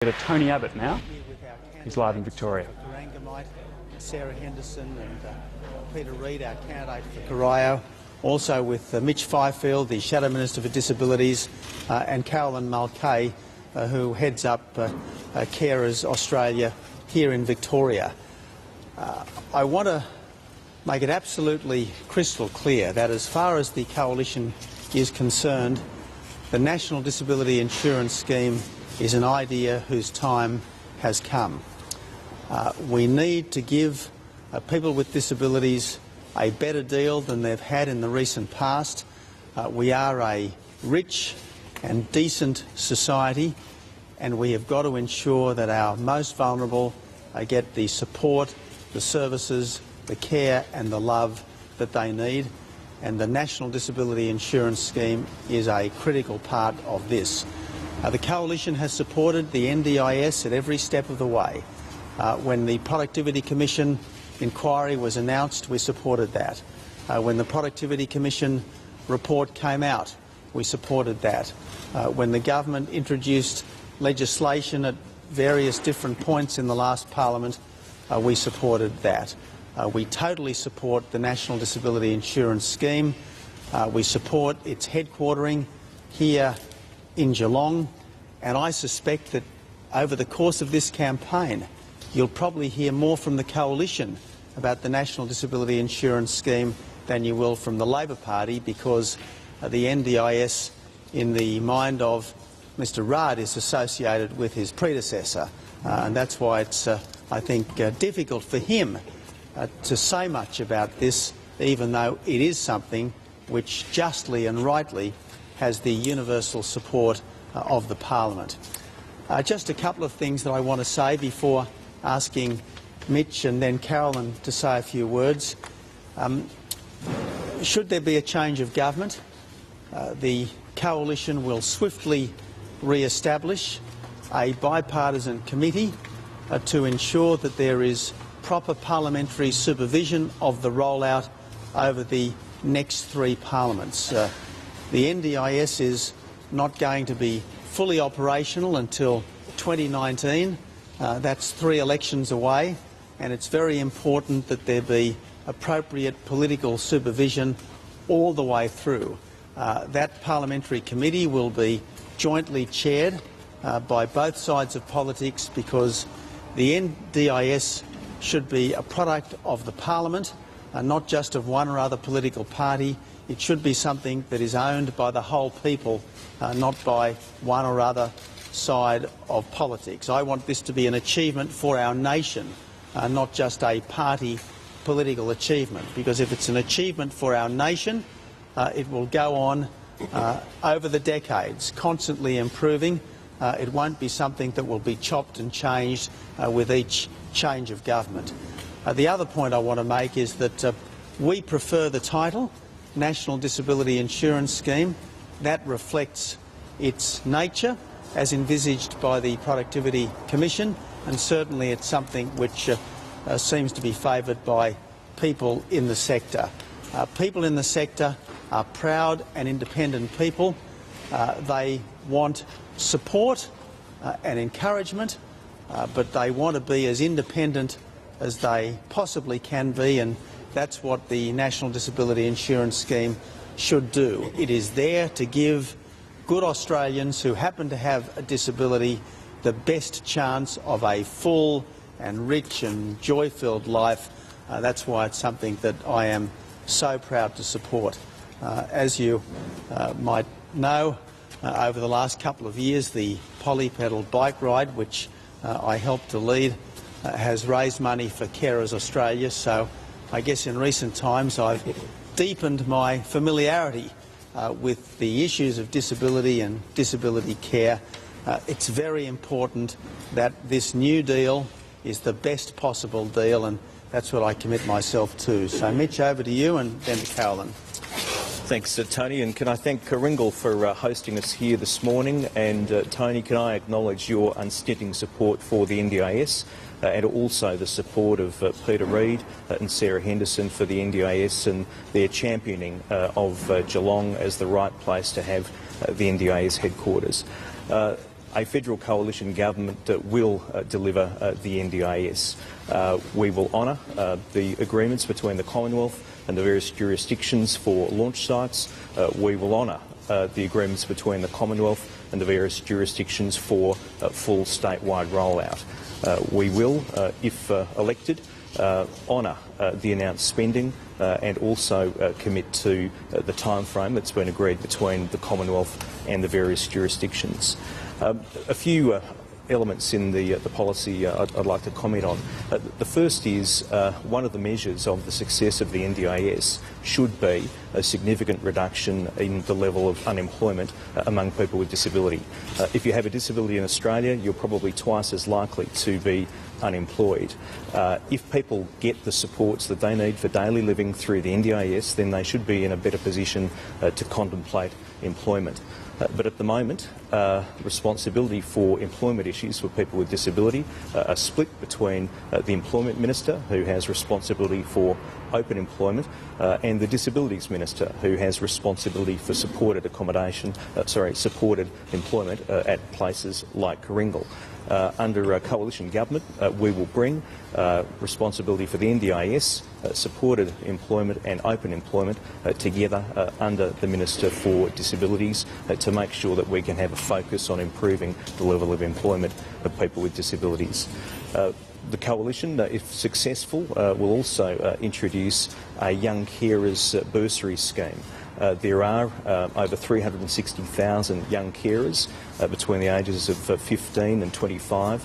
Tony Abbott now. He's live in Victoria. Sarah Henderson and Peter Reid, our candidate for Corio. Also with Mitch Fifield, the Shadow Minister for Disabilities, and Carolyn Mulcahy, who heads up Carers Australia here in Victoria. I want to make it absolutely crystal clear that as far as the Coalition is concerned, the National Disability Insurance Scheme is an idea whose time has come. We need to give people with disabilities a better deal than they've had in the recent past. We are a rich and decent society, and we have got to ensure that our most vulnerable get the support, the services, the care and the love that they need, and the National Disability Insurance Scheme is a critical part of this. The Coalition has supported the NDIS at every step of the way. When the Productivity Commission inquiry was announced, we supported that. When the Productivity Commission report came out, we supported that. When the government introduced legislation at various different points in the last Parliament, we supported that. We totally support the National Disability Insurance Scheme. We support its headquartering here in Geelong, and I suspect that over the course of this campaign you'll probably hear more from the Coalition about the National Disability Insurance Scheme than you will from the Labor Party, because the NDIS, in the mind of Mr Rudd, is associated with his predecessor, and that's why it's, I think, difficult for him to say much about this, even though it is something which justly and rightly has the universal support of the Parliament. Just a couple of things that I want to say before asking Mitch and then Carolyn to say a few words. Should there be a change of government, the Coalition will swiftly re-establish a bipartisan committee to ensure that there is proper parliamentary supervision of the rollout over the next three parliaments. The NDIS is not going to be fully operational until 2019. That's 3 elections away, and it's very important that there be appropriate political supervision all the way through. That parliamentary committee will be jointly chaired by both sides of politics, because the NDIS should be a product of the Parliament, not just of one or other political party. It should be something that is owned by the whole people, not by one or other side of politics. I want this to be an achievement for our nation, not just a party political achievement, because if it's an achievement for our nation, it will go on over the decades, constantly improving. It won't be something that will be chopped and changed with each change of government. The other point I want to make is that we prefer the title, National Disability Insurance Scheme. That reflects its nature as envisaged by the Productivity Commission, and certainly it's something which seems to be favoured by people in the sector. People in the sector are proud and independent people. They want support and encouragement, but they want to be as independent as they possibly can be, and that's what the National Disability Insurance Scheme should do. It is there to give good Australians who happen to have a disability the best chance of a full and rich and joy-filled life. That's why it's something that I am so proud to support. As you might know, over the last couple of years, the poly-pedal bike ride, which I helped to lead, has raised money for Carers Australia, so I guess in recent times I've deepened my familiarity with the issues of disability and disability care. It's very important that this new deal is the best possible deal, and that's what I commit myself to. So Mitch, over to you, and then to Carolyn. Thanks, Tony, and can I thank Coringal for hosting us here this morning, and Tony, can I acknowledge your unstinting support for the NDIS and also the support of Peter Reid and Sarah Henderson for the NDIS and their championing of Geelong as the right place to have the NDIS headquarters. a federal coalition government will deliver the NDIS. We will honour the agreements between the Commonwealth and the various jurisdictions for launch sites. We will honour the agreements between the Commonwealth and the various jurisdictions for full statewide rollout. We will, if elected, honour the announced spending and also commit to the timeframe that's been agreed between the Commonwealth and the various jurisdictions. A few elements in the policy I'd like to comment on. The first is one of the measures of the success of the NDIS should be a significant reduction in the level of unemployment among people with disability. If you have a disability in Australia, you're probably twice as likely to be unemployed. If people get the supports that they need for daily living through the NDIS, then they should be in a better position to contemplate employment. But at the moment, responsibility for employment issues for people with disability are split between the Employment Minister, who has responsibility for open employment, and the Disabilities Minister, who has responsibility for supported employment at places like Coringal. Under a coalition government, we will bring responsibility for the NDIS, supported employment and open employment together under the Minister for Disabilities to make sure that we can have a focus on improving the level of employment of people with disabilities. The coalition, if successful, will also introduce a young carers bursary scheme. There are over 360,000 young carers between the ages of 15 and 25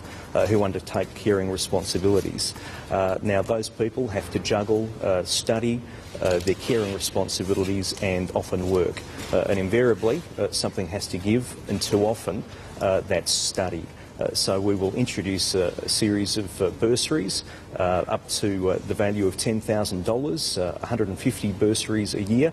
who undertake caring responsibilities. Now, those people have to juggle study, their caring responsibilities and often work. And invariably, something has to give, and too often that's study. So we will introduce a series of bursaries up to the value of $10,000, 150 bursaries a year,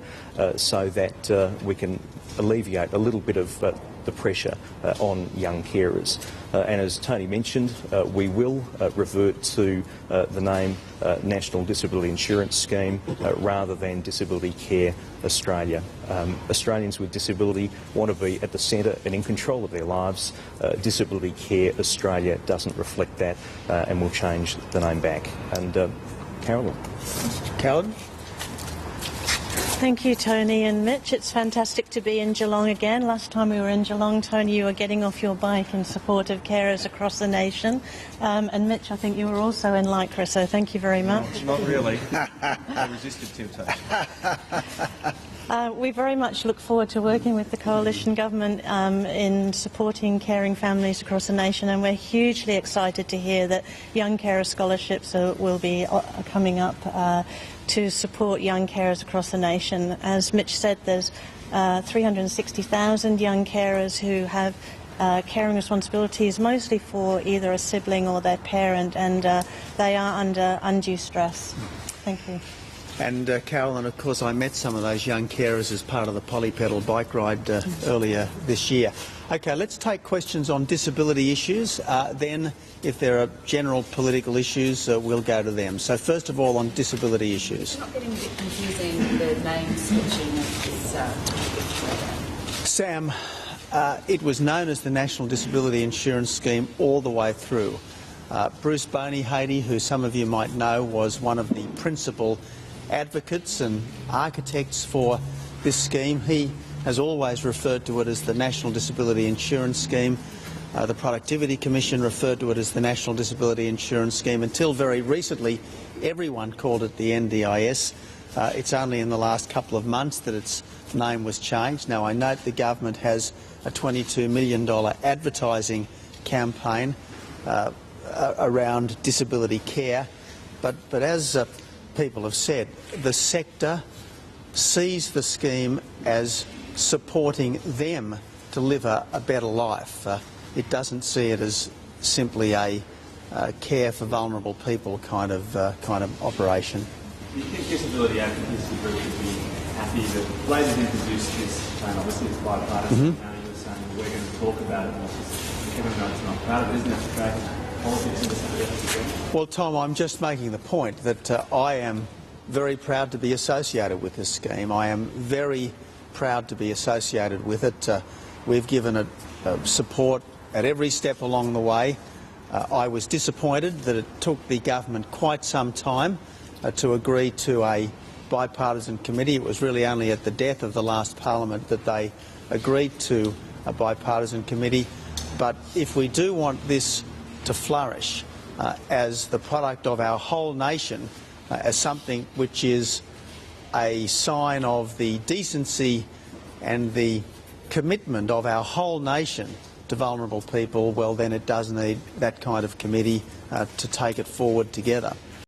so that we can alleviate a little bit of the pressure on young carers. And as Tony mentioned, we will revert to the name National Disability Insurance Scheme rather than Disability Care Australia. Australians with disability want to be at the centre and in control of their lives. Disability Care Australia doesn't reflect that, and we'll change the name back. And Carolyn. Carolyn? Thank you, Tony and Mitch. It's fantastic to be in Geelong again. Last time we were in Geelong, Tony, you were getting off your bike in support of carers across the nation. And Mitch, I think you were also in Lycra, so thank you very much. Not really. I resisted temptation. We very much look forward to working with the Coalition Government in supporting caring families across the nation, and we're hugely excited to hear that young carer scholarships will be coming up to support young carers across the nation. As Mitch said, there's 360,000 young carers who have caring responsibilities, mostly for either a sibling or their parent, and they are under undue stress. Thank you. And Carolyn, of course, I met some of those young carers as part of the Polypedal bike ride earlier this year. OK, let's take questions on disability issues. Then, if there are general political issues, we'll go to them. So, first of all, on disability issues. Not getting a bit confusing, the name switching of this Sam, it was known as the National Disability Insurance Scheme all the way through. Bruce Boney-Haty, who some of you might know, was one of the principal advocates and architects for this scheme. He has always referred to it as the National Disability Insurance Scheme. The Productivity Commission referred to it as the National Disability Insurance Scheme. Until very recently, everyone called it the NDIS. It's only in the last couple of months that its name was changed. Now, I note the government has a $22 million advertising campaign around disability care, but as people have said, the sector sees the scheme as supporting them to live a better life. It doesn't see it as simply a care for vulnerable people kind of operation. Do you think disability advocacy group would be happy that Labor's introduced this plan? Obviously it's bipartisan. You were saying we're going to talk about it, and everyone's not proud of it, isn't it? Great. Well, Tom, I'm just making the point that I am very proud to be associated with this scheme. I am very proud to be associated with it. We've given it support at every step along the way. I was disappointed that it took the government quite some time to agree to a bipartisan committee. It was really only at the death of the last parliament that they agreed to a bipartisan committee. But if we do want this to flourish as the product of our whole nation, as something which is a sign of the decency and the commitment of our whole nation to vulnerable people, well, then it does need that kind of committee to take it forward together.